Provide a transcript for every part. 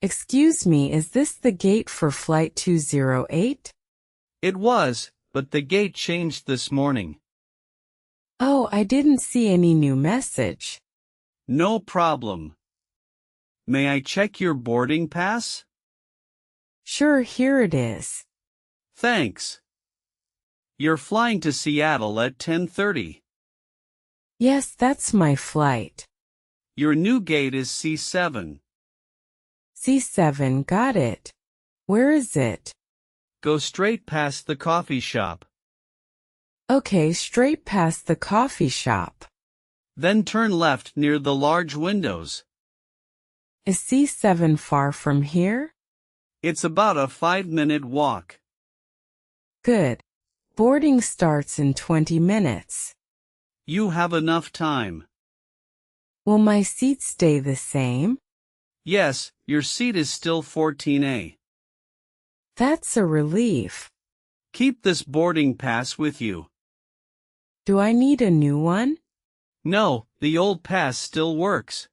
Excuse me, is this the gate for Flight 208? It was, but the gate changed this morning. Oh, I didn't see any new message. No problem. May I check your boarding pass? Sure, here it is. Thanks. You're flying to Seattle at 10:30. Yes, that's my flight. Your new gate is C7. C7, got it. Where is it? Go straight past the coffee shop. Okay, straight past the coffee shop. Then turn left near the large windows. Is C7 far from here? It's about a 5-minute walk. Good. Boarding starts in 20 minutes. You have enough time. Will my seat stay the same? Yes, your seat is still 14A. That's a relief. Keep this boarding pass with you. Do I need a new one? No, the old pass still works.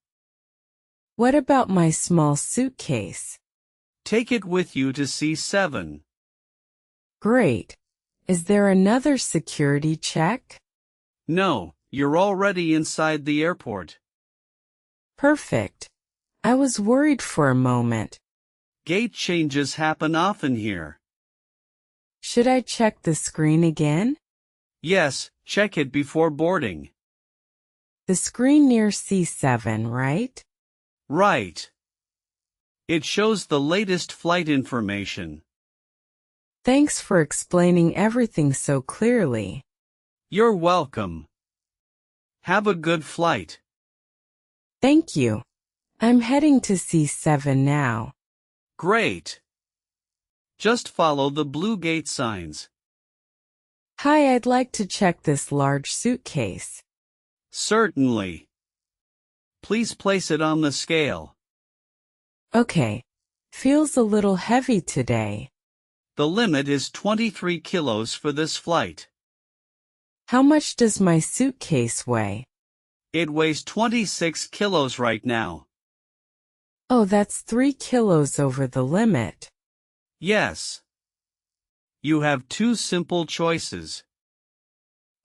What about my small suitcase? Take it with you to C7. Great. Is there another security check? No, you're already inside the airport. Perfect. I was worried for a moment. Gate changes happen often here. Should I check the screen again? Yes, check it before boarding. The screen near C7, right? Right. It shows the latest flight information. Thanks for explaining everything so clearly. You're welcome. Have a good flight. Thank you. I'm heading to C7 now. Great. Just follow the blue gate signs. Hi, I'd like to check this large suitcase. Certainly. Please place it on the scale. Okay. Feels a little heavy today. The limit is 23 kilos for this flight. How much does my suitcase weigh? It weighs 26 kilos right now. Oh, that's 3 kilos over the limit. Yes. You have two simple choices.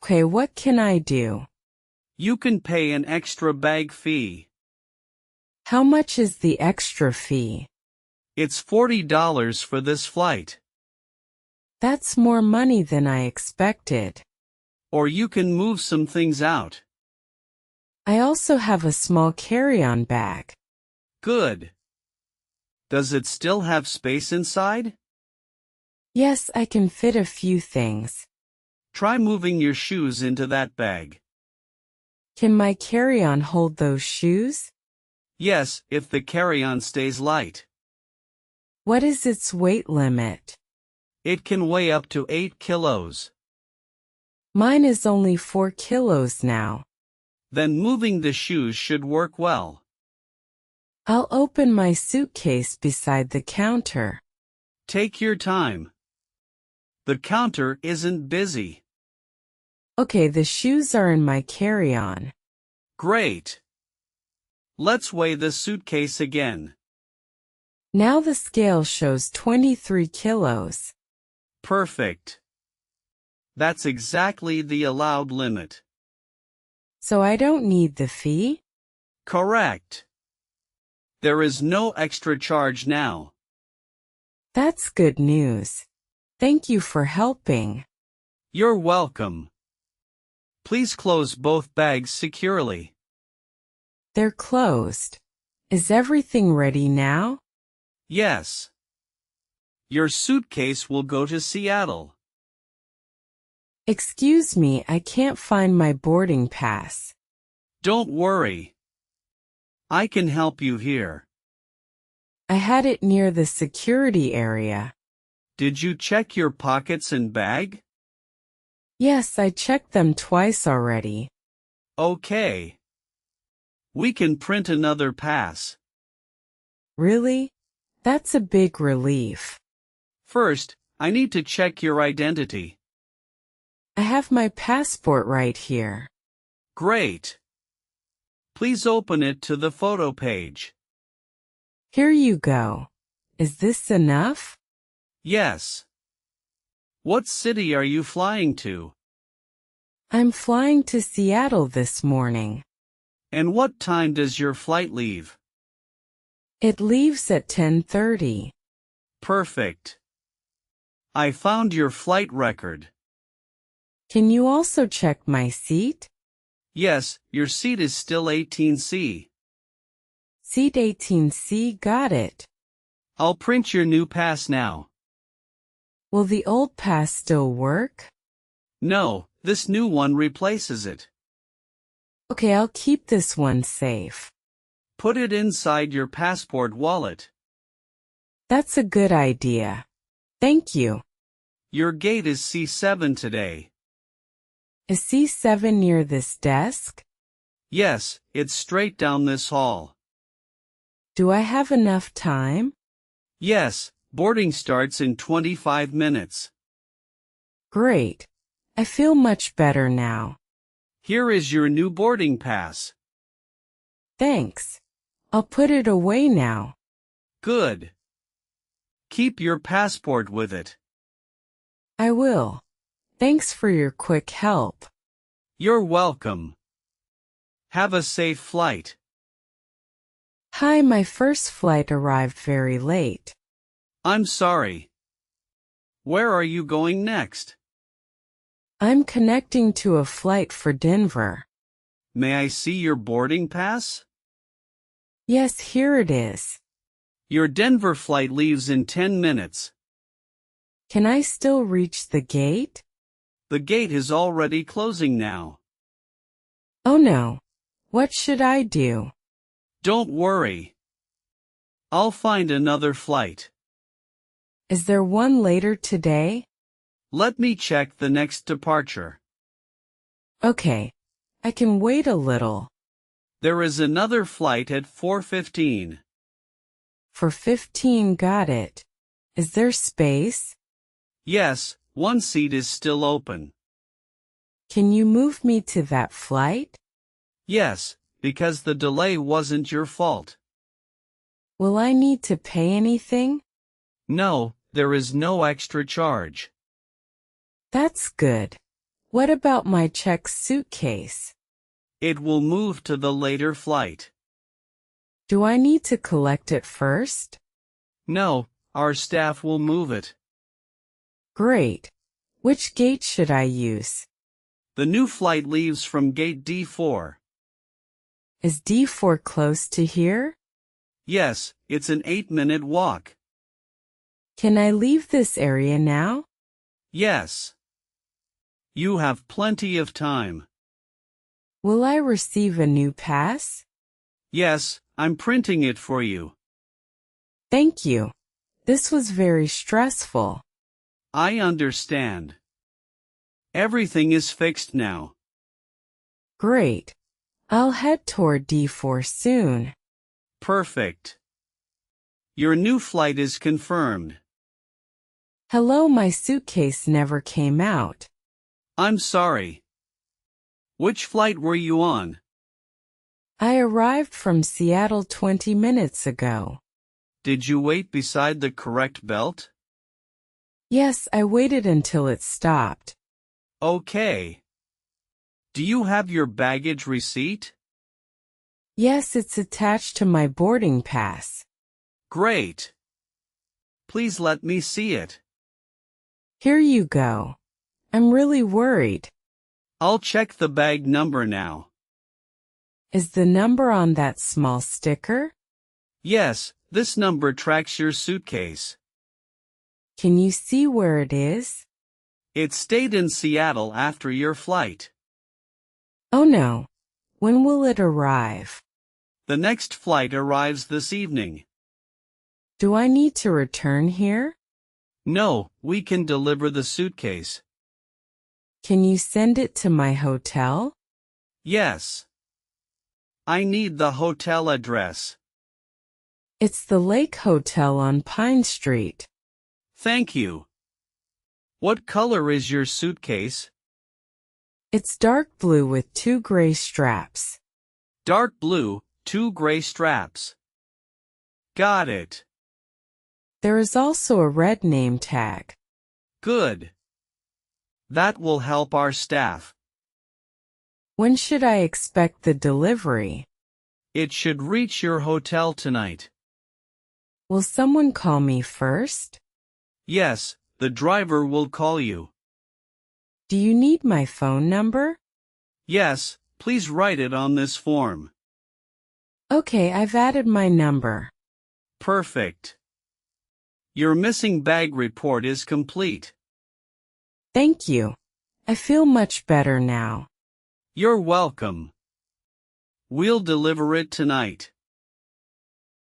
Okay, what can I do? You can pay an extra bag fee. How much is the extra fee? It's $40 for this flight. That's more money than I expected. Or you can move some things out. I also have a small carry-on bag. Good. Does it still have space inside? Yes, I can fit a few things. Try moving your shoes into that bag. Can my carry-on hold those shoes? Yes, if the carry-on stays light. What is its weight limit? It can weigh up to 8 kilos. Mine is only 4 kilos now. Then moving the shoes should work well. I'll open my suitcase beside the counter. Take your time. The counter isn't busy. Okay, the shoes are in my carry-on. Great. Let's weigh the suitcase again. Now the scale shows 23 kilos. Perfect. That's exactly the allowed limit. So I don't need the fee? Correct. There is no extra charge now. That's good news. Thank you for helping. You're welcome. Please close both bags securely. They're closed. Is everything ready now? Yes. Your suitcase will go to Seattle. Excuse me, I can't find my boarding pass. Don't worry. I can help you here. I had it near the security area. Did you check your pockets and bag? Yes, I checked them twice already. Okay. We can print another pass. Really? That's a big relief. First, I need to check your identity. I have my passport right here. Great. Please open it to the photo page. Here you go. Is this enough? Yes. What city are you flying to? I'm flying to Seattle this morning. And what time does your flight leave? It leaves at 10:30. Perfect. I found your flight record. Can you also check my seat? Yes, your seat is still 18C. Seat 18C, got it. I'll print your new pass now. Will the old pass still work? No, this new one replaces it. Okay, I'll keep this one safe. Put it inside your passport wallet. That's a good idea. Thank you. Your gate is C7 today. Is C7 near this desk? Yes, it's straight down this hall. Do I have enough time? Yes, boarding starts in 25 minutes. Great. I feel much better now. Here is your new boarding pass. Thanks. I'll put it away now. Good. Keep your passport with it. I will. Thanks for your quick help. You're welcome. Have a safe flight. Hi, my first flight arrived very late. I'm sorry. Where are you going next? I'm connecting to a flight for Denver. May I see your boarding pass? Yes, here it is. Your Denver flight leaves in 10 minutes. Can I still reach the gate? The gate is already closing now. Oh no. What should I do? Don't worry. I'll find another flight. Is there one later today? Let me check the next departure. Okay. I can wait a little. There is another flight at 4:15. For 15, got it. Is there space? Yes, one seat is still open. Can you move me to that flight? Yes, because the delay wasn't your fault. Will I need to pay anything? No, there is no extra charge. That's good. What about my checked suitcase? It will move to the later flight. Do I need to collect it first? No, our staff will move it. Great. Which gate should I use? The new flight leaves from gate D4. Is D4 close to here? Yes, it's an 8-minute walk. Can I leave this area now? Yes. You have plenty of time. Will I receive a new pass? Yes, I'm printing it for you. Thank you. This was very stressful. I understand. Everything is fixed now. Great. I'll head toward D4 soon. Perfect. Your new flight is confirmed. Hello, my suitcase never came out. I'm sorry. Which flight were you on? I arrived from Seattle 20 minutes ago. Did you wait beside the correct belt? Yes, I waited until it stopped. Okay. Do you have your baggage receipt? Yes, it's attached to my boarding pass. Great. Please let me see it. Here you go. I'm really worried. I'll check the bag number now. Is the number on that small sticker? Yes, this number tracks your suitcase. Can you see where it is? It stayed in Seattle after your flight. Oh no. When will it arrive? The next flight arrives this evening. Do I need to return here? No, we can deliver the suitcase. Can you send it to my hotel? Yes. I need the hotel address. It's the Lake Hotel on Pine Street. Thank you. What color is your suitcase? It's dark blue with 2 gray straps. Dark blue, 2 gray straps. Got it. There is also a red name tag. Good. That will help our staff. When should I expect the delivery? It should reach your hotel tonight. Will someone call me first? Yes, the driver will call you. Do you need my phone number? Yes, please write it on this form. Okay, I've added my number. Perfect. Your missing bag report is complete. Thank you. I feel much better now. You're welcome. We'll deliver it tonight.